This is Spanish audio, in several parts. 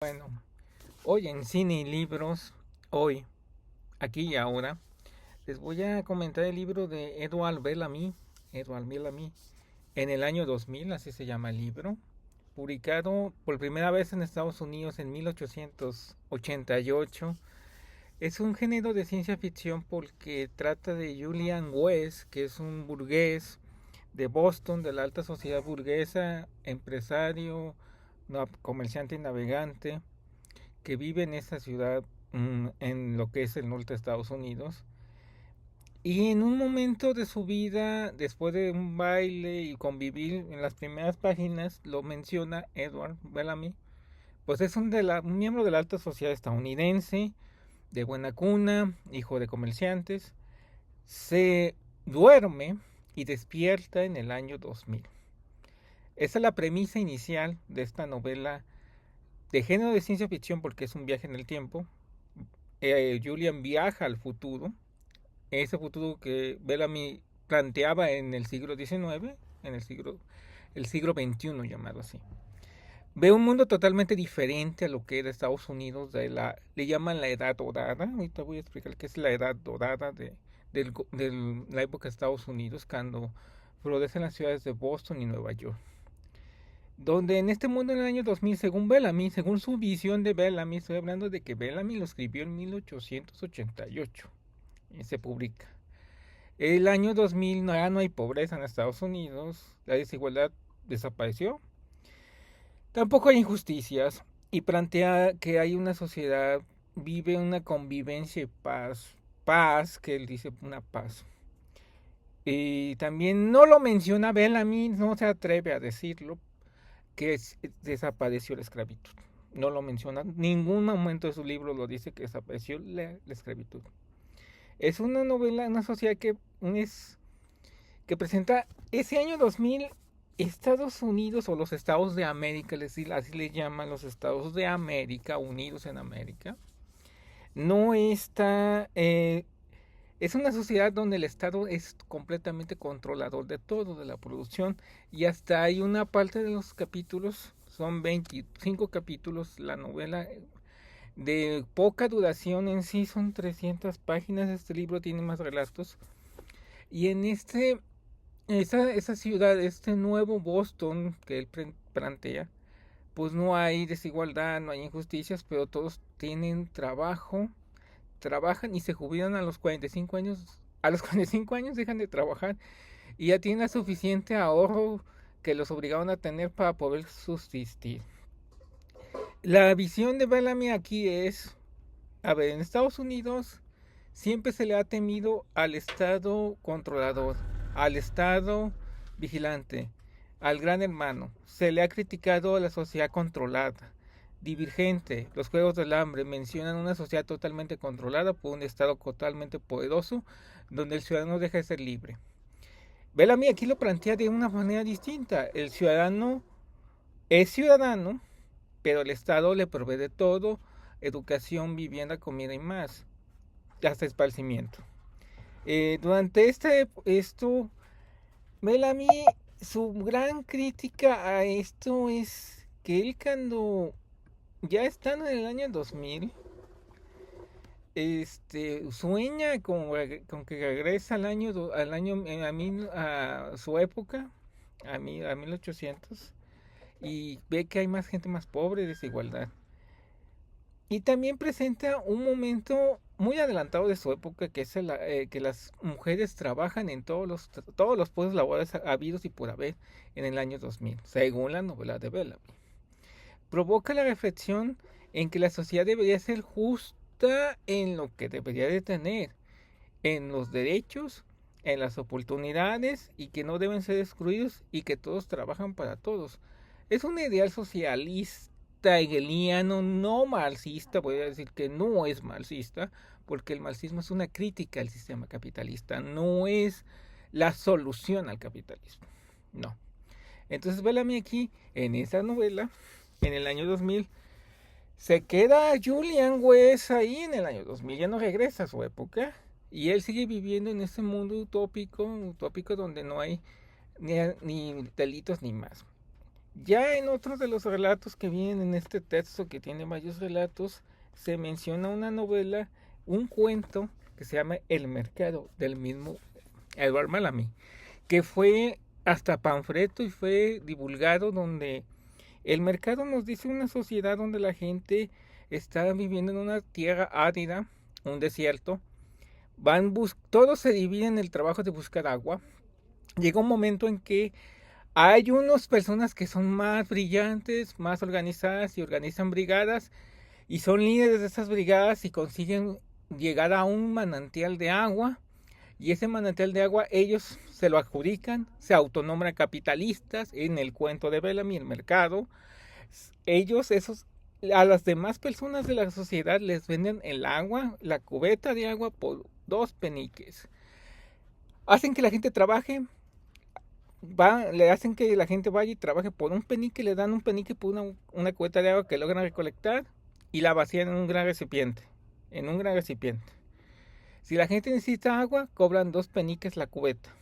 Bueno, hoy en Cine y Libros, hoy, aquí y ahora, les voy a comentar el libro de Edward Bellamy, en el año 2000, así se llama el libro, publicado por primera vez en Estados Unidos en 1888. Es un género de ciencia ficción porque trata de Julian West, que es un burgués de Boston, de la alta sociedad burguesa, empresario, comerciante y navegante, que vive en esa ciudad, en lo que es el norte de Estados Unidos. Y en un momento de su vida, después de un baile y convivir, en las primeras páginas lo menciona Edward Bellamy, pues es un miembro de la alta sociedad estadounidense, de buena cuna, hijo de comerciantes. Se duerme y despierta en el año 2000. Esa es la premisa inicial de esta novela de género de ciencia ficción porque es un viaje en el tiempo. Julian viaja al futuro, ese futuro que Bellamy planteaba en el siglo XIX, el siglo XXI llamado así. Ve un mundo totalmente diferente a lo que era Estados Unidos, le llaman la Edad Dorada. Ahorita voy a explicar qué es la Edad Dorada de la época de Estados Unidos, cuando florecen las ciudades de Boston y Nueva York. Donde en este mundo en el año 2000, según Bellamy, según su visión de Bellamy, estoy hablando de que Bellamy lo escribió en 1888 y se publica. El año 2000 ya no hay pobreza en Estados Unidos, la desigualdad desapareció, tampoco hay injusticias y plantea que hay una sociedad, vive una convivencia y paz, que él dice una paz. Y también no lo menciona Bellamy, no se atreve a decirlo, que desapareció la esclavitud. No lo menciona, ningún momento de su libro lo dice que desapareció la esclavitud. Es una novela, una sociedad que presenta ese año 2000 Estados Unidos o los Estados de América, así le llaman los Estados de América, unidos en América. No está, es una sociedad donde el Estado es completamente controlador de todo, de la producción, y hasta hay una parte de los capítulos, son 25 capítulos, la novela de poca duración en sí, son 300 páginas, este libro tiene más relatos, y en esa ciudad, este nuevo Boston que él plantea, pues no hay desigualdad, no hay injusticias, pero todos tienen trabajo, trabajan y se jubilan a los 45 años. A los 45 años dejan de trabajar y ya tienen suficiente ahorro que los obligaban a tener para poder subsistir. La visión de Bellamy aquí es, a ver, en Estados Unidos siempre se le ha temido al Estado controlador, al Estado vigilante, al gran hermano. Se le ha criticado a la sociedad controlada, Divergente, los Juegos del Hambre mencionan una sociedad totalmente controlada por un Estado totalmente poderoso, donde el ciudadano deja de ser libre. Bellamy aquí lo plantea de una manera distinta. El ciudadano es ciudadano, pero el Estado le provee de todo: educación, vivienda, comida y más, hasta esparcimiento. Durante esto, Bellamy, su gran crítica a esto es que él, cuando ya estando en el año 2000, sueña con que regresa a su época, a 1800, y ve que hay más gente más pobre, desigualdad. Y también presenta un momento muy adelantado de su época, que es que las mujeres trabajan en todos los puestos laborales habidos y por haber en el año 2000, según la novela de Bellamy. Provoca la reflexión en que la sociedad debería ser justa en lo que debería de tener, en los derechos, en las oportunidades, y que no deben ser excluidos y que todos trabajan para todos. Es un ideal socialista hegeliano, no marxista. Voy a decir que no es marxista, porque el marxismo es una crítica al sistema capitalista, no es la solución al capitalismo, no. Entonces Bellamy aquí, en esa novela, en el año 2000, se queda Julian West ahí en el año 2000, ya no regresa a su época, y él sigue viviendo en ese mundo utópico donde no hay ni delitos ni más. Ya en otro de los relatos que vienen en este texto, que tiene varios relatos, se menciona una novela, un cuento que se llama El Mercado, del mismo Edward Bellamy, que fue hasta panfleto y fue divulgado, donde el mercado nos dice una sociedad donde la gente está viviendo en una tierra árida, un desierto. Todos se dividen en el trabajo de buscar agua. Llega un momento en que hay unas personas que son más brillantes, más organizadas y organizan brigadas y son líderes de esas brigadas y consiguen llegar a un manantial de agua, y ese manantial de agua ellos se lo adjudican, se autonombran capitalistas en el cuento de Bellamy, el mercado. Ellos, esos, a las demás personas de la sociedad les venden el agua, la cubeta de agua por 2 peniques. Hacen que la gente trabaje, le hacen que la gente vaya y trabaje por 1 penique, le dan 1 penique por una cubeta de agua que logran recolectar y la vacían en un gran recipiente. En un gran recipiente. Si la gente necesita agua, cobran 2 peniques la cubeta.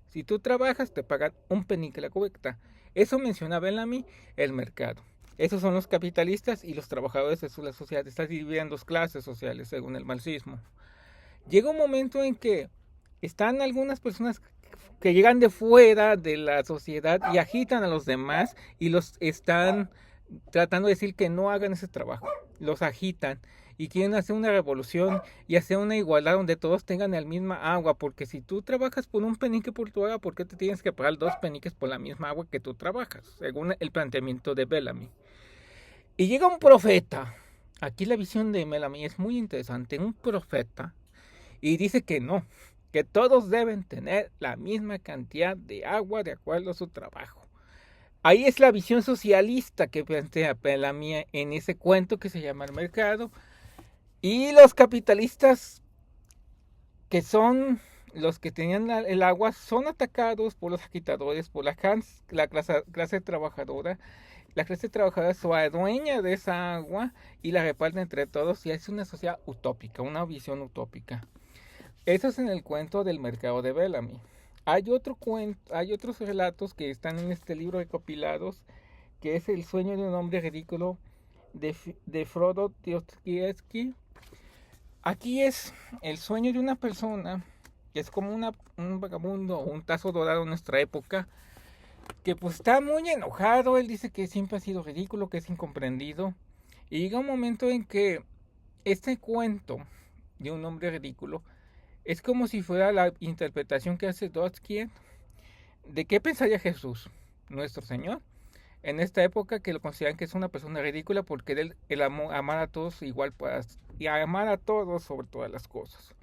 Si tú trabajas, te pagan 1 penique la cubeta. Eso menciona Bellamy, el mercado. Esos son los capitalistas y los trabajadores de la sociedad. Está dividida en 2 clases sociales, según el marxismo. Llega un momento en que están algunas personas que llegan de fuera de la sociedad y agitan a los demás y los están tratando de decir que no hagan ese trabajo. Los agitan y quieren hacer una revolución y hacer una igualdad donde todos tengan la misma agua, porque si tú trabajas por 1 penique por tu agua, ¿por qué te tienes que pagar 2 peniques por la misma agua que tú trabajas? Según el planteamiento de Bellamy. Y llega un profeta. Aquí la visión de Bellamy es muy interesante. Un profeta. Y dice que no, que todos deben tener la misma cantidad de agua de acuerdo a su trabajo. Ahí es la visión socialista que plantea Bellamy en ese cuento que se llama El Mercado. Y los capitalistas, que son los que tenían el agua, son atacados por los agitadores, por la clase trabajadora. La clase trabajadora se adueña de esa agua y la reparte entre todos, y es una sociedad utópica, una visión utópica. Eso es en el cuento del mercado de Bellamy. Hay otros relatos que están en este libro recopilados, que es El sueño de un hombre ridículo de Frodo Dostoyevsky. Aquí es el sueño de una persona que es como un vagabundo o un tazo dorado en nuestra época, que pues está muy enojado. Él dice que siempre ha sido ridículo, que es incomprendido, y llega un momento en que este cuento de un hombre ridículo es como si fuera la interpretación que hace Dostoyevsky de qué pensaría Jesús, nuestro Señor, en esta época, que lo consideran que es una persona ridícula porque él amar a todos igual, y amar a todos sobre todas las cosas.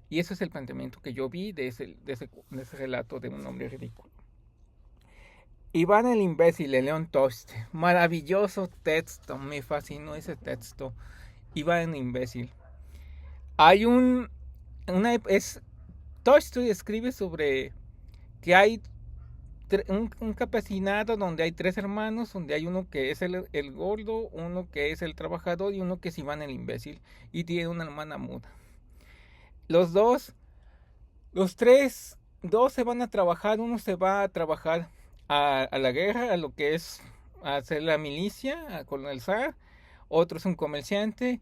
Y ese es el planteamiento que yo vi de ese relato de un hombre ridículo. Iván el imbécil de León Tolstoy, maravilloso texto, me fascinó ese texto. Iván el imbécil. Hay Tolstoy escribe sobre que hay un campesinado donde hay 3 hermanos, donde hay uno que es el gordo, uno que es el trabajador y uno que es Iván el imbécil, y tiene una hermana muda. Los dos se van a trabajar. Uno se va a trabajar a la guerra, a lo que es a hacer la milicia, con el zar. Otro es un comerciante.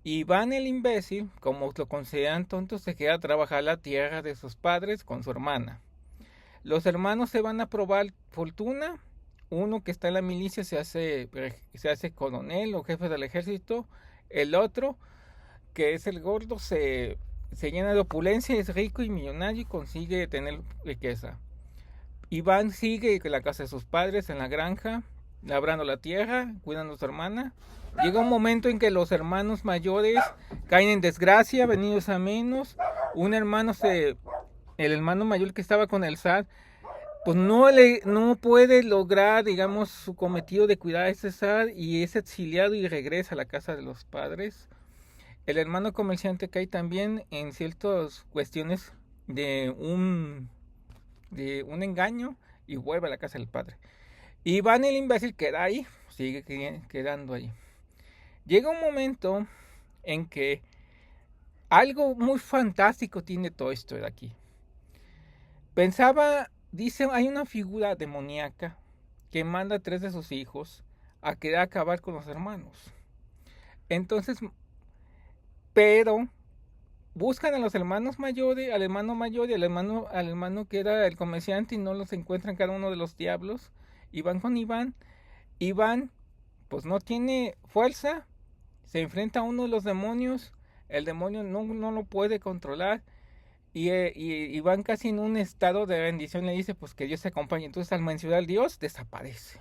Y Iván el imbécil, como lo consideran tonto, se queda a trabajar la tierra de sus padres con su hermana. Los hermanos se van a probar fortuna. Uno que está en la milicia se hace coronel o jefe del ejército. El otro, que es el gordo, se llena de opulencia, es rico y millonario y consigue tener riqueza. Iván sigue en la casa de sus padres, en la granja, labrando la tierra, cuidando a su hermana. Llega un momento en que los hermanos mayores caen en desgracia, venidos a menos. El hermano mayor que estaba con el zar, pues no puede lograr, digamos, su cometido de cuidar a ese zar, y es exiliado y regresa a la casa de los padres. El hermano comerciante cae también en ciertas cuestiones de un engaño y vuelve a la casa del padre. Y Van el imbécil queda ahí, sigue quedando ahí. Llega un momento en que algo muy fantástico tiene todo esto de aquí. Dice, hay una figura demoníaca que manda a 3 de sus hijos a querer acabar con los hermanos. Entonces, pero buscan a los hermanos mayores, al hermano mayor y al hermano que era el comerciante, y no los encuentran cada uno de los diablos. Y van con Iván. Iván, pues no tiene fuerza, se enfrenta a uno de los demonios, el demonio no lo puede controlar. Y van casi en un estado de bendición, le dice pues que Dios se acompañe. Entonces al mencionar a Dios desaparece.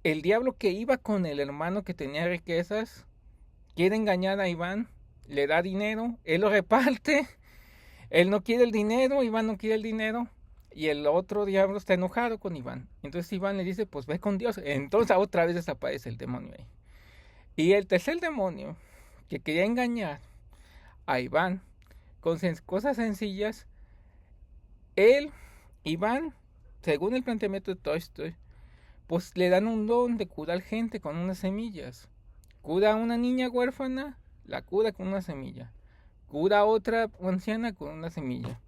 El diablo que iba con el hermano que tenía riquezas quiere engañar a Iván, le da dinero, él lo reparte, él no quiere el dinero, Iván no quiere el dinero, y el otro diablo está enojado con Iván. Entonces Iván le dice pues ve con Dios. Entonces otra vez desaparece el demonio ahí. Y el tercer demonio que quería engañar a Iván con cosas sencillas, él, Iván, según el planteamiento de Tolstoy, pues le dan un don de curar gente con unas semillas. Cura a una niña huérfana, la cura con una semilla. Cura a otra anciana con una semilla.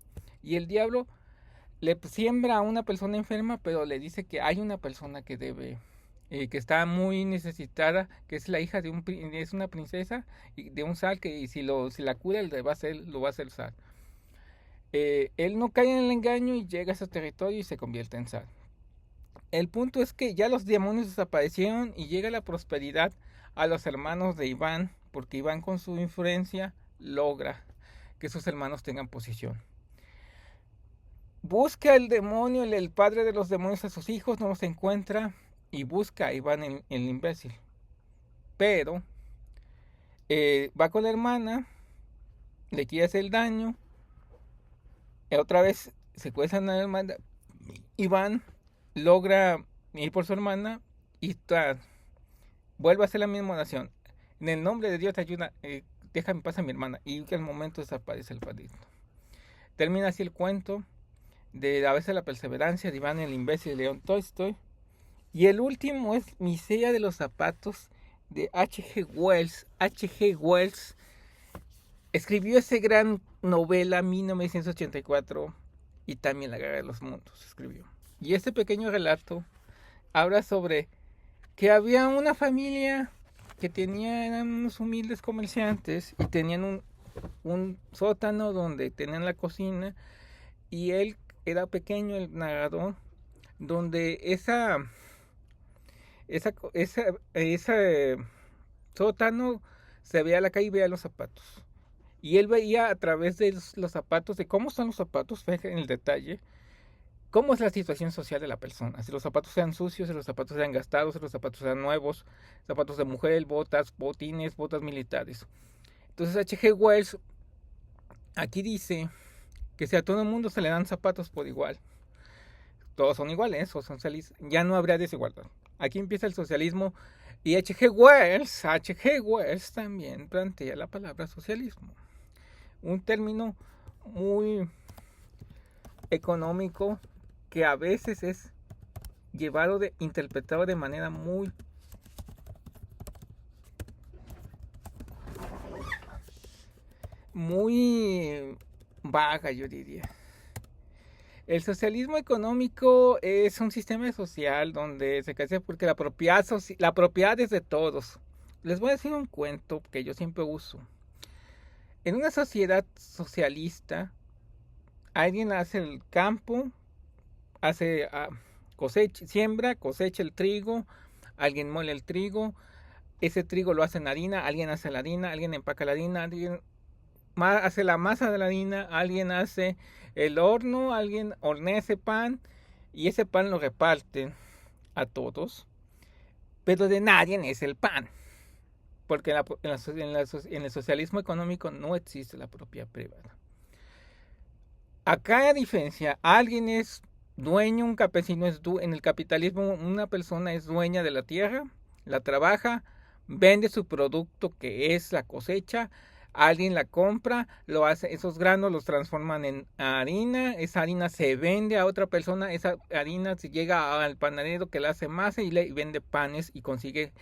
Y el diablo le siembra a una persona enferma, pero le dice que hay una persona que debe, que está muy necesitada, que es la hija de es una princesa de un zar, que si la cura lo va a hacer zar. Él no cae en el engaño y llega a ese territorio y se convierte en zar. El punto es que ya los demonios desaparecieron y llega la prosperidad a los hermanos de Iván, porque Iván con su influencia logra que sus hermanos tengan posición. Busca el demonio, el padre de los demonios, a sus hijos, no los encuentra y busca a Iván el imbécil. Pero va con la hermana, le quiere hacer el daño, otra vez secuestran a la hermana. Iván logra ir por su hermana y vuelve a hacer la misma oración. En el nombre de Dios te ayuda, déjame pasar a mi hermana. Y que al momento desaparece el padrino. Termina así el cuento de A veces la perseverancia de Iván el imbécil de León Tolstoy. Y el último es Miseria de los zapatos de H.G. Wells. H.G. Wells escribió esa gran novela 1984 y también La Guerra de los Mundos escribió. Y este pequeño relato habla sobre que había una familia que eran unos humildes comerciantes y tenían un sótano donde tenían la cocina, y él era pequeño, el narrador, donde esa sótano se veía la calle y veía los zapatos. Y él veía a través de los zapatos, de cómo son los zapatos, fíjense en el detalle, cómo es la situación social de la persona. Si los zapatos sean sucios, si los zapatos sean gastados, si los zapatos sean nuevos, zapatos de mujer, botas, botines, botas militares. Entonces H.G. Wells aquí dice que si a todo el mundo se le dan zapatos por igual, todos son iguales, o son felices, ya no habría desigualdad. Aquí empieza el socialismo, y H.G. Wells también plantea la palabra socialismo, un término muy económico que a veces es interpretado de manera muy vaga, yo diría. El socialismo económico es un sistema social donde se crece porque la propiedad es de todos. Les voy a decir un cuento que yo siempre uso. En una sociedad socialista, alguien hace el campo, siembra, cosecha el trigo, alguien mole el trigo, ese trigo lo hace en harina, alguien hace la harina, alguien empaca la harina, alguien hace la masa de la harina, alguien hace el horno, alguien hornea ese pan, y ese pan lo reparten a todos, pero de nadie es el pan, porque en el socialismo económico no existe la propiedad privada. Acá, a diferencia, alguien es dueño, un campesino en el capitalismo una persona es dueña de la tierra, la trabaja, vende su producto que es la cosecha, alguien la compra, esos granos los transforman en harina, esa harina se vende a otra persona, esa harina se llega al panadero que la hace masa y le vende panes y consigue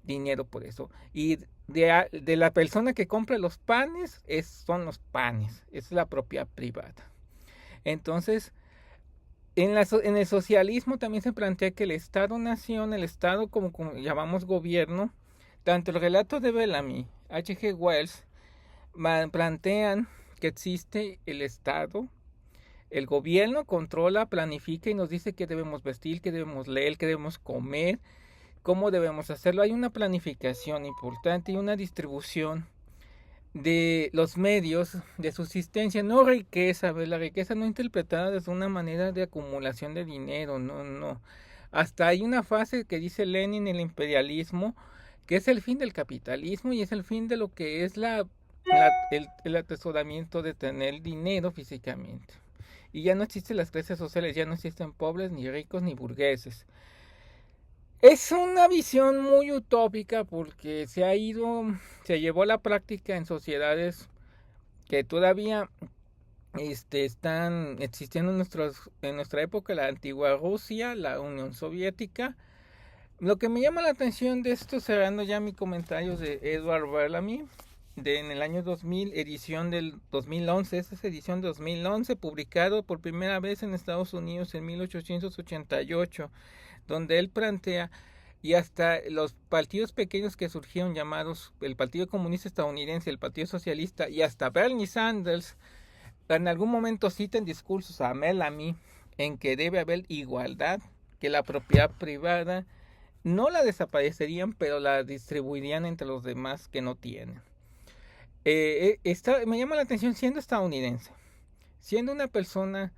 dinero por eso. Y de la persona que compra los panes, son los panes, es la propiedad privada. Entonces, En el socialismo también se plantea que el Estado-nación, el Estado como llamamos gobierno, tanto el relato de Bellamy, H. G. Wells, plantean que existe el Estado, el gobierno controla, planifica y nos dice qué debemos vestir, qué debemos leer, qué debemos comer, cómo debemos hacerlo. Hay una planificación importante y una distribución de los medios de subsistencia, no riqueza, ¿ves? La riqueza no interpretada desde una manera de acumulación de dinero, no, no. Hasta hay una fase que dice Lenin, el imperialismo, que es el fin del capitalismo y es el fin de lo que es el atesoramiento de tener dinero físicamente. Y ya no existen las clases sociales, ya no existen pobres, ni ricos, ni burgueses. Es una visión muy utópica porque se llevó a la práctica en sociedades que todavía están existiendo en nuestra época, la antigua Rusia, la Unión Soviética. Lo que me llama la atención de esto, cerrando ya mi comentario de Edward Bellamy, en el año 2000, edición del 2011, esa es edición 2011, publicado por primera vez en Estados Unidos en 1888, donde él plantea, y hasta los partidos pequeños que surgieron llamados el Partido Comunista Estadounidense, el Partido Socialista, y hasta Bernie Sanders, en algún momento citan discursos a Bellamy en que debe haber igualdad, que la propiedad privada no la desaparecerían, pero la distribuirían entre los demás que no tienen. Me llama la atención siendo estadounidense, siendo una persona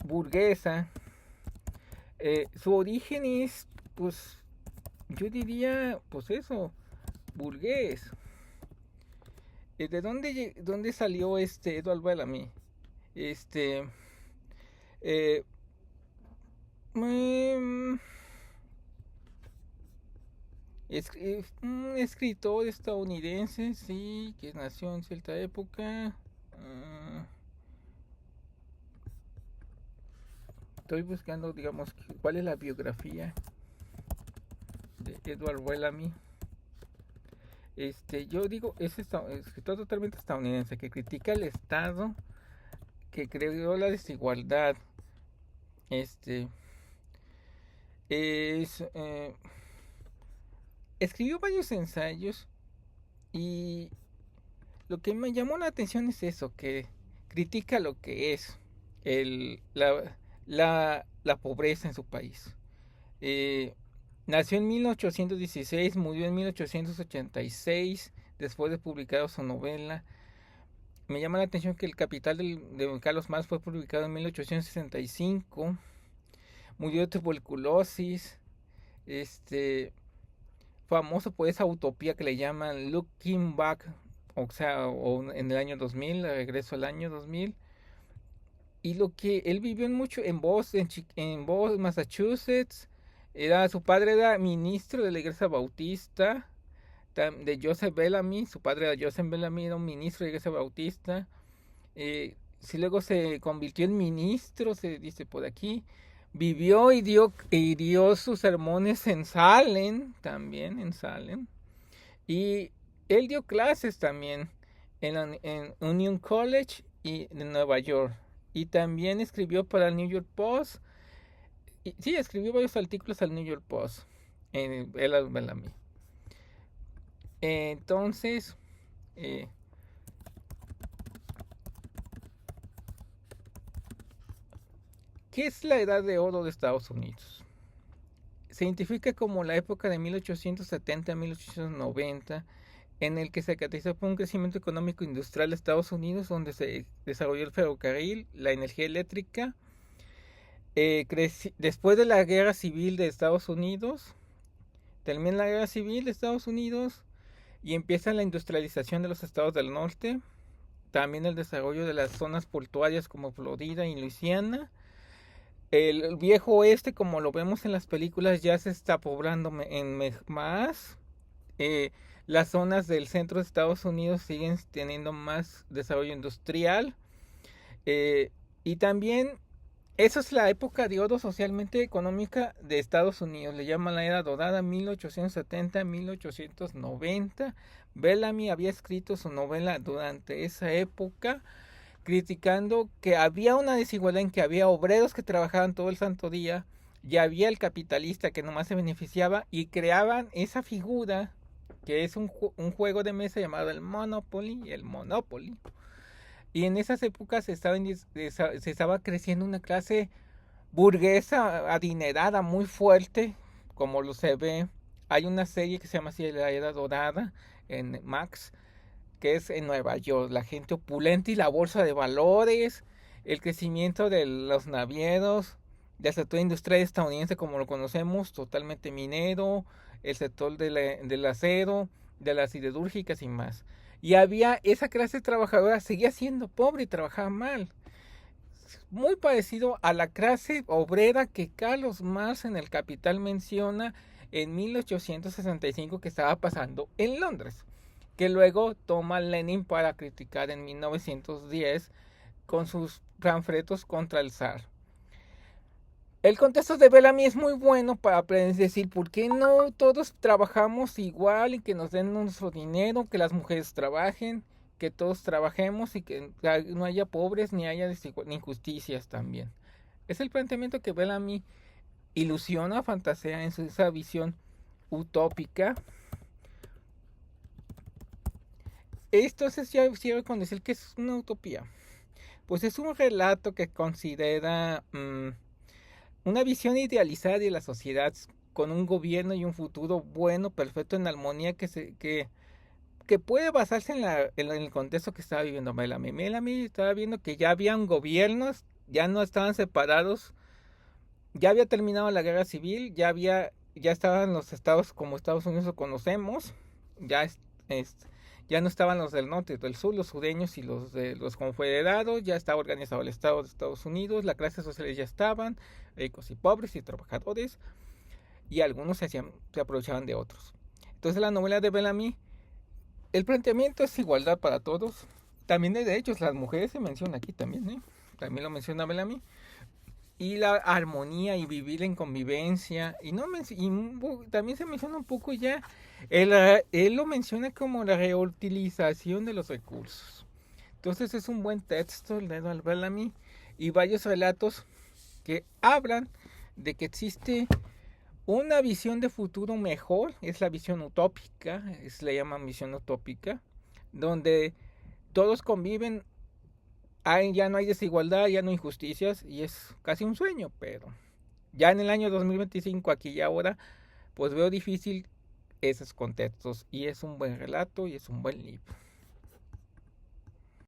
burguesa, su origen es, pues, yo diría, pues eso, burgués. ¿De dónde salió Edward Bellamy? Este, eh, mm, un escritor estadounidense, sí, que nació en cierta época. Estoy buscando, digamos, cuál es la biografía de Edward Bellamy. Yo digo, es escritor totalmente estadounidense que critica el Estado, que creó la desigualdad. Este es escribió varios ensayos y lo que me llamó la atención es eso, que critica lo que es la pobreza en su país. Nació en 1816, murió en 1886, después de publicar su novela. Me llama la atención que El Capital de Carlos Marx fue publicado en 1865. Murió de tuberculosis. Famoso por esa utopía que le llaman Looking Back, o en el año 2000, regreso al año 2000. Y lo que él vivió en Boston, Massachusetts. Su padre era ministro de la iglesia bautista de Joseph Bellamy. Su padre era Joseph Bellamy, era un ministro de la iglesia bautista. Si luego se convirtió en ministro, se dice por aquí. Vivió y dio sus sermones en Salem, también en Salem. Y él dio clases también en Union College y en Nueva York. Y también escribió para el New York Post. Sí, escribió varios artículos al New York Post. En el Bellamy. Entonces, ¿qué es la edad de oro de Estados Unidos? Se identifica como la época de 1870 a 1890, en el que se caracterizó por un crecimiento económico industrial de Estados Unidos, donde se desarrolló el ferrocarril, la energía eléctrica. Después de la guerra civil de Estados Unidos, termina la guerra civil de Estados Unidos y empieza la industrialización de los estados del norte, también el desarrollo de las zonas portuarias como Florida y Luisiana. El viejo oeste, como lo vemos en las películas, ya se está poblando más. Las zonas del centro de Estados Unidos siguen teniendo más desarrollo industrial. Y también, esa es la época de oro socialmente económica de Estados Unidos. Le llaman la era dorada, 1870-1890. Bellamy había escrito su novela durante esa época, criticando que había una desigualdad en que había obreros que trabajaban todo el santo día y había el capitalista que nomás se beneficiaba, y creaban esa figura que es un juego de mesa llamado el Monopoly. Y en esas épocas se estaba creciendo una clase burguesa adinerada muy fuerte, como lo se ve. Hay una serie que se llama así La Era Dorada en Max, que es en Nueva York, la gente opulenta y la bolsa de valores, el crecimiento de los navieros, del sector industrial estadounidense como lo conocemos, totalmente minero, el sector del acero, de las siderúrgicas y más. Y había esa clase trabajadora, seguía siendo pobre y trabajaba mal. Muy parecido a la clase obrera que Carlos Marx en El Capital menciona en 1865 que estaba pasando en Londres, que luego toma Lenin para criticar en 1910 con sus panfletos contra el zar. El contexto de Bellamy es muy bueno para decir por qué no todos trabajamos igual y que nos den nuestro dinero, que las mujeres trabajen, que todos trabajemos y que no haya pobres ni haya ni injusticias también. Es el planteamiento que Bellamy ilusiona, fantasea en esa visión utópica. Entonces ya quiero con decir que es una utopía. Pues es un relato que considera una visión idealizada de la sociedad con un gobierno y un futuro bueno, perfecto, en armonía, que puede basarse en el contexto que estaba viviendo Bellamy. Bellamy estaba viendo que ya habían gobiernos, ya no estaban separados, ya había terminado la guerra civil, ya estaban los estados como Estados Unidos lo conocemos, ya ya no estaban los del norte y del sur, los sureños y los de los confederados, ya estaba organizado el Estado de Estados Unidos, las clases sociales ya estaban, ricos y pobres y trabajadores, y algunos se aprovechaban de otros. Entonces la novela de Bellamy, el planteamiento es igualdad para todos, también de derechos, las mujeres se menciona aquí también, también lo menciona Bellamy, y la armonía y vivir en convivencia, y también se menciona un poco ya, él lo menciona como la reutilización de los recursos. Entonces es un buen texto el de Edward Bellamy, y varios relatos que hablan de que existe una visión de futuro mejor, es la visión utópica, le llaman visión utópica, donde todos conviven, ya no hay desigualdad, ya no hay injusticias, y es casi un sueño, pero ya en el año 2025, aquí y ahora, pues veo difícil esos contextos, y es un buen relato y es un buen libro.